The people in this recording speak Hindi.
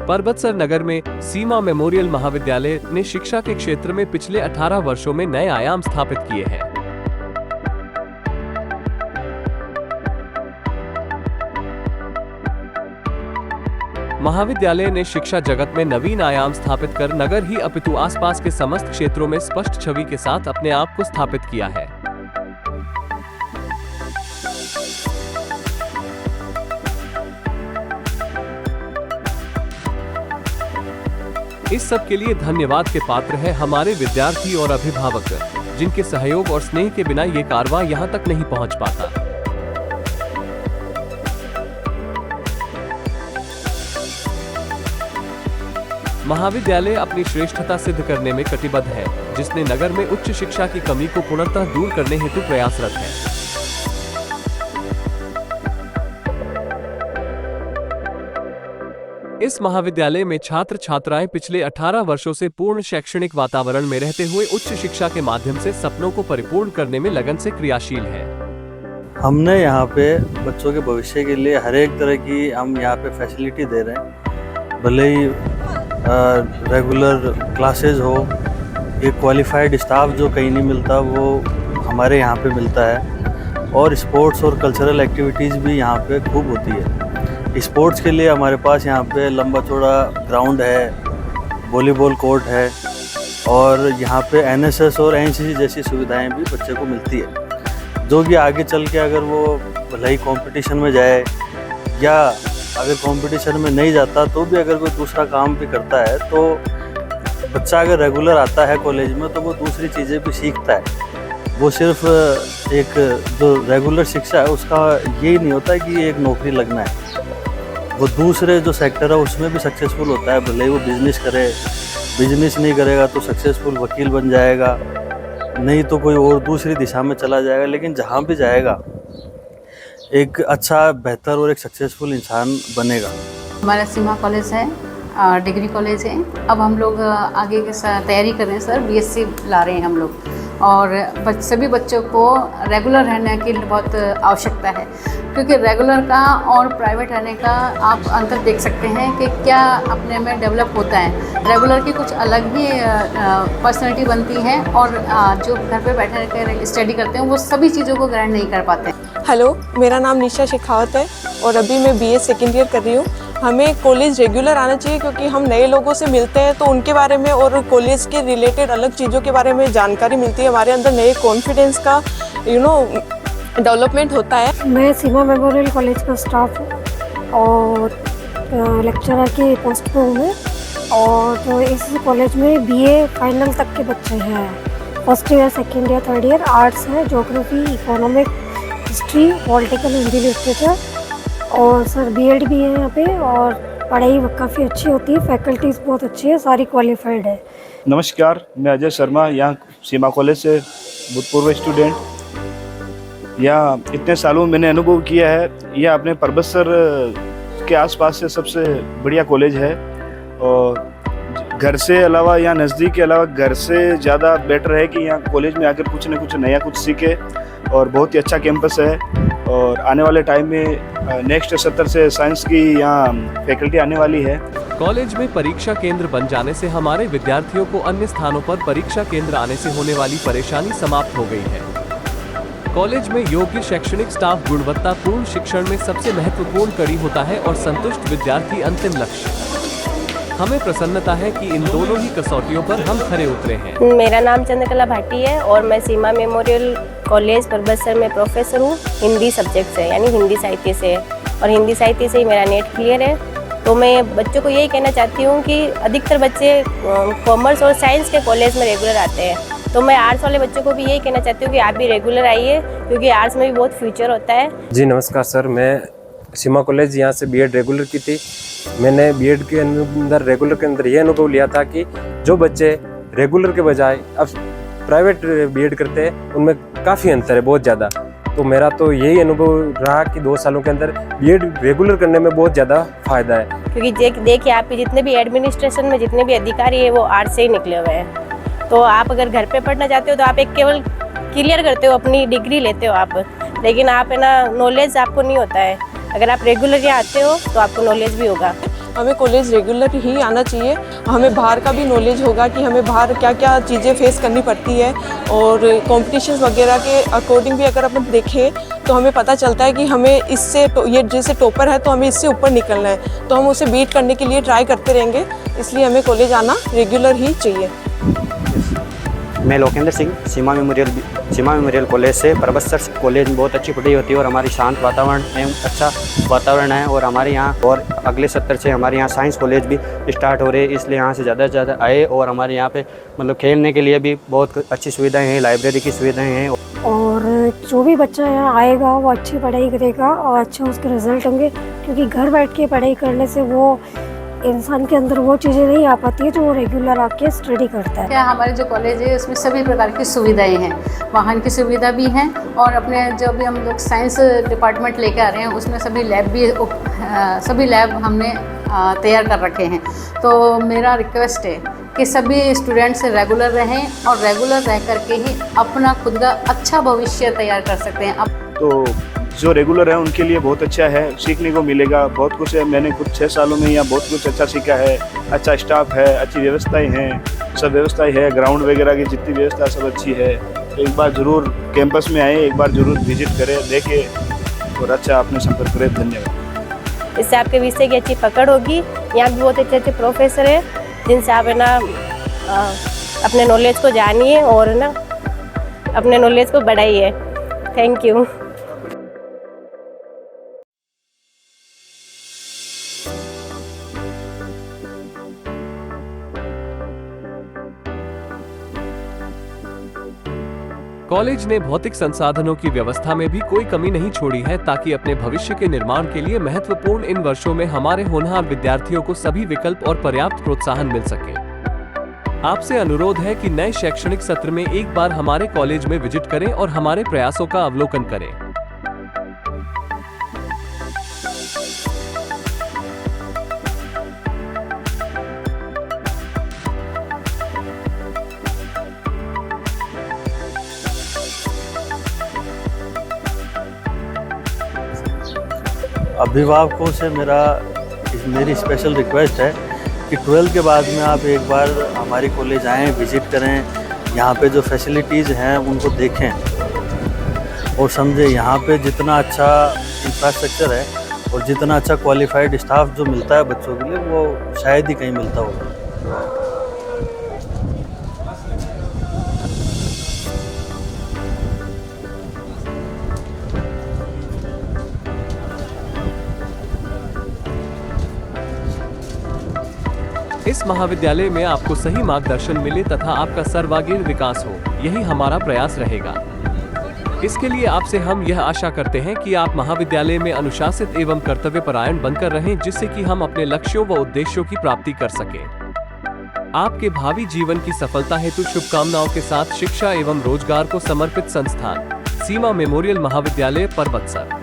परबतसर नगर में सीमा मेमोरियल महाविद्यालय ने शिक्षा के क्षेत्र में पिछले 18 वर्षों में नए आयाम स्थापित किए हैं। महाविद्यालय ने शिक्षा जगत में नवीन आयाम स्थापित कर नगर ही अपितु आसपास के समस्त क्षेत्रों में स्पष्ट छवि के साथ अपने आप को स्थापित किया है। इस सब के लिए धन्यवाद के पात्र है हमारे विद्यार्थी और अभिभावक, जिनके सहयोग और स्नेह के बिना ये कारवां यहाँ तक नहीं पहुँच पाता। महाविद्यालय अपनी श्रेष्ठता सिद्ध करने में कटिबद्ध है, जिसने नगर में उच्च शिक्षा की कमी को पूर्णतः दूर करने हेतु प्रयासरत है। इस महाविद्यालय में छात्र छात्राएं पिछले 18 वर्षों से पूर्ण शैक्षणिक वातावरण में रहते हुए उच्च शिक्षा के माध्यम से सपनों को परिपूर्ण करने में लगन से क्रियाशील है। हमने यहाँ पे बच्चों के भविष्य के लिए हर एक तरह की हम यहाँ पे फैसिलिटी दे रहे हैं, भले ही रेगुलर क्लासेज हो, एक क्वालिफाइड स्टाफ जो कहीं नहीं मिलता वो हमारे यहाँ पे मिलता है, और स्पोर्ट्स और कल्चरल एक्टिविटीज़ भी यहाँ पे खूब होती है। स्पोर्ट्स के लिए हमारे पास यहाँ पे लंबा चौड़ा ग्राउंड है, वॉलीबॉल कोर्ट है, और यहाँ पे एनएसएस और एनसीसी जैसी सुविधाएं भी बच्चे को मिलती है, जो कि आगे चल के अगर वो भले ही कॉम्पिटिशन में जाए या अगर कंपटीशन में नहीं जाता तो भी अगर कोई दूसरा काम भी करता है, तो बच्चा अगर रेगुलर आता है कॉलेज में तो वो दूसरी चीज़ें भी सीखता है। वो सिर्फ एक जो रेगुलर शिक्षा है उसका यही नहीं होता कि एक नौकरी लगना है, वो दूसरे जो सेक्टर है उसमें भी सक्सेसफुल होता है। भले ही वो बिजनेस करे, बिजनेस नहीं करेगा तो सक्सेसफुल वकील बन जाएगा, नहीं तो कोई और दूसरी दिशा में चला जाएगा, लेकिन जहाँ भी जाएगा एक अच्छा, बेहतर और एक सक्सेसफुल इंसान बनेगा। हमारा सीमा कॉलेज है, डिग्री कॉलेज है। अब हम लोग आगे के तैयारी कर रहे हैं सर, बीएससी ला रहे हैं हम लोग, और सभी बच्चों को रेगुलर रहने की बहुत आवश्यकता है, क्योंकि रेगुलर का और प्राइवेट रहने का आप अंतर देख सकते हैं कि क्या अपने में डेवलप होता है। रेगुलर की कुछ अलग ही पर्सनैलिटी बनती है, और जो घर पे बैठे रहकर स्टडी करते हैं वो सभी चीज़ों को ग्रहण नहीं कर पाते। हेलो, मेरा नाम निशा शेखावत है और अभी मैं बीए सेकेंड ईयर कर रही हूँ। हमें कॉलेज रेगुलर आना चाहिए, क्योंकि हम नए लोगों से मिलते हैं तो उनके बारे में और कॉलेज के रिलेटेड अलग चीज़ों के बारे में जानकारी मिलती है। हमारे अंदर नए कॉन्फिडेंस का डेवलपमेंट होता है। मैं सीमा मेमोरियल कॉलेज का स्टाफ हूँ और लेक्चरर की पोस्ट पे हूँ मैं, और इस कॉलेज में बीए फाइनल तक के बच्चे हैं। First year, second year, third year arts है, geography, economic, history, political, Hindi literature, और सर बीएड भी है यहाँ पे, और पढ़ाई काफ़ी अच्छी होती है, फैकल्टीज़ बहुत अच्छी है, सारी क्वालिफाइड है। नमस्कार, मैं अजय शर्मा, यहाँ सीमा कॉलेज से भूतपूर्व स्टूडेंट। यहाँ इतने सालों मैंने अनुभव किया है, यह अपने परबतसर के आसपास से सबसे बढ़िया कॉलेज है, और घर से अलावा यहाँ नज़दीक के अलावा घर से ज़्यादा बेटर है कि यहाँ कॉलेज में आकर कुछ न कुछ नया कुछ सीखे, और बहुत ही अच्छा कैंपस है। और आने वाले टाइम में नेक्स्ट सत्र से साइंस की यहाँ फैकल्टी आने वाली है। कॉलेज में परीक्षा केंद्र बन जाने से हमारे विद्यार्थियों को अन्य स्थानों पर परीक्षा केंद्र आने से होने वाली परेशानी समाप्त हो गई है। कॉलेज में योग्य शैक्षणिक स्टाफ गुणवत्तापूर्ण शिक्षण में सबसे महत्वपूर्ण कड़ी होता है, और संतुष्ट विद्यार्थी अंतिम लक्ष्य। हमें प्रसन्नता है कि इन दोनों ही कसौटियों पर हम खरे उतरे हैं। मेरा नाम चंद्रकला भाटी है और मैं सीमा मेमोरियल कॉलेज परबतसर में प्रोफेसर हूँ, हिंदी सब्जेक्ट से, यानी हिंदी साहित्य से, और हिंदी साहित्य से ही मेरा नेट क्लियर है। तो मैं बच्चों को यही कहना चाहती हूँ कि अधिकतर बच्चे कॉमर्स और साइंस के कॉलेज में रेगुलर आते हैं, तो मैं आर्ट्स वाले बच्चों को भी यही कहना चाहती हूँ कि आप भी रेगुलर आइए, क्योंकि आर्ट्स में भी बहुत फ्यूचर होता है। जी नमस्कार सर, मैं सीमा कॉलेज यहाँ से बीएड रेगुलर की थी। मैंने बीएड के अंदर रेगुलर के अंदर ये अनुभव लिया था कि जो बच्चे रेगुलर के बजाय अब प्राइवेट बीएड करते हैं उनमें काफ़ी अंतर है, बहुत ज़्यादा। तो मेरा तो यही अनुभव रहा कि 2 सालों के अंदर बीएड रेगुलर करने में बहुत ज़्यादा फ़ायदा है, क्योंकि देखिए आपके जितने भी एडमिनिस्ट्रेशन में जितने भी अधिकारी हैं वो आर्ट्स से ही निकले हुए हैं। तो आप अगर घर पे पढ़ना चाहते हो तो आप एक केवल क्लियर करते हो, अपनी डिग्री लेते हो आप, लेकिन आप है ना नॉलेज आपको नहीं होता है। अगर आप रेगुलर यहाँ आते हो तो आपको नॉलेज भी होगा। हमें कॉलेज रेगुलर ही आना चाहिए। हमें बाहर का भी नॉलेज होगा कि हमें बाहर क्या क्या चीज़ें फेस करनी पड़ती है, और कॉम्पिटिशन्स वगैरह के अकॉर्डिंग भी अगर अपन देखें तो हमें पता चलता है कि हमें इससे ये जैसे टॉपर है तो हमें इससे ऊपर निकलना है, तो हम उसे बीट करने के लिए ट्राई करते रहेंगे। इसलिए हमें कॉलेज आना रेगुलर ही चाहिए। मैं लोकेंद्र सिंह सीमा मेमोरियल कॉलेज से। परबत्सर कॉलेज में बहुत अच्छी पढ़ाई होती है और हमारी शांत वातावरण एवं अच्छा वातावरण है, और हमारे यहाँ और अगले सत्र से हमारे यहाँ साइंस कॉलेज भी स्टार्ट हो रहे हैं, इसलिए यहाँ से ज़्यादा से ज़्यादा आए। और हमारे यहाँ पे मतलब खेलने के लिए भी बहुत अच्छी सुविधाएं हैं, लाइब्रेरी की सुविधाएं हैं। और जो भी बच्चा यहाँ आएगा वो अच्छी पढ़ाई करेगा और अच्छे उसके रिजल्ट होंगे, क्योंकि घर बैठ के पढ़ाई करने से वो इंसान के अंदर वो चीज़ें नहीं आ पाती है जो वो रेगुलर आके स्टडी करता है। क्या हमारे जो कॉलेज है उसमें सभी प्रकार की सुविधाएं हैं, वाहन की सुविधा भी है, और अपने जो भी हम लोग साइंस डिपार्टमेंट लेके आ रहे हैं उसमें सभी लैब हमने तैयार कर रखे हैं। तो मेरा रिक्वेस्ट है कि सभी स्टूडेंट्स रेगुलर रहें और रेगुलर रह करके ही अपना खुद का अच्छा भविष्य तैयार कर सकते हैं। तो जो रेगुलर है उनके लिए बहुत अच्छा है, सीखने को मिलेगा बहुत कुछ है। मैंने कुछ 6 सालों में यहाँ बहुत कुछ अच्छा सीखा है। अच्छा स्टाफ है, अच्छी व्यवस्थाएं हैं, सब व्यवस्थाएं है, ग्राउंड वगैरह की जितनी व्यवस्था सब अच्छी है। एक बार ज़रूर कैंपस में आए, एक बार ज़रूर विजिट करें, देखें और अच्छा आपने संपर्क करें। धन्यवाद। इससे आपके विषय की अच्छी पकड़ होगी। यहाँ भी बहुत अच्छे अच्छे प्रोफेसर हैं जिनसे आप है ना अपने नॉलेज को जानिए और ना अपने नॉलेज को बढ़ाइए। Thank you. कॉलेज ने भौतिक संसाधनों की व्यवस्था में भी कोई कमी नहीं छोड़ी है, ताकि अपने भविष्य के निर्माण के लिए महत्वपूर्ण इन वर्षों में हमारे होनहार विद्यार्थियों को सभी विकल्प और पर्याप्त प्रोत्साहन मिल सके। आपसे अनुरोध है कि नए शैक्षणिक सत्र में एक बार हमारे कॉलेज में विजिट करें और हमारे प्रयासों का अवलोकन करें। अभिभावकों से मेरी स्पेशल रिक्वेस्ट है कि 12th के बाद में आप एक बार हमारी कॉलेज आएँ, विज़िट करें, यहाँ पे जो फैसिलिटीज़ हैं उनको देखें और समझें। यहाँ पे जितना अच्छा इंफ्रास्ट्रक्चर है और जितना अच्छा क्वालिफाइड स्टाफ जो मिलता है बच्चों के लिए, वो शायद ही कहीं मिलता होगा। इस महाविद्यालय में आपको सही मार्गदर्शन मिले तथा आपका सर्वांगीण विकास हो, यही हमारा प्रयास रहेगा। इसके लिए आपसे हम यह आशा करते हैं कि आप महाविद्यालय में अनुशासित एवं कर्तव्यपरायण बनकर रहें, जिससे कि हम अपने लक्ष्यों व उद्देश्यों की प्राप्ति कर सकें। आपके भावी जीवन की सफलता हेतु शुभकामनाओं के साथ शिक्षा एवं रोजगार को समर्पित संस्थान सीमा मेमोरियल महाविद्यालय परबत्सर।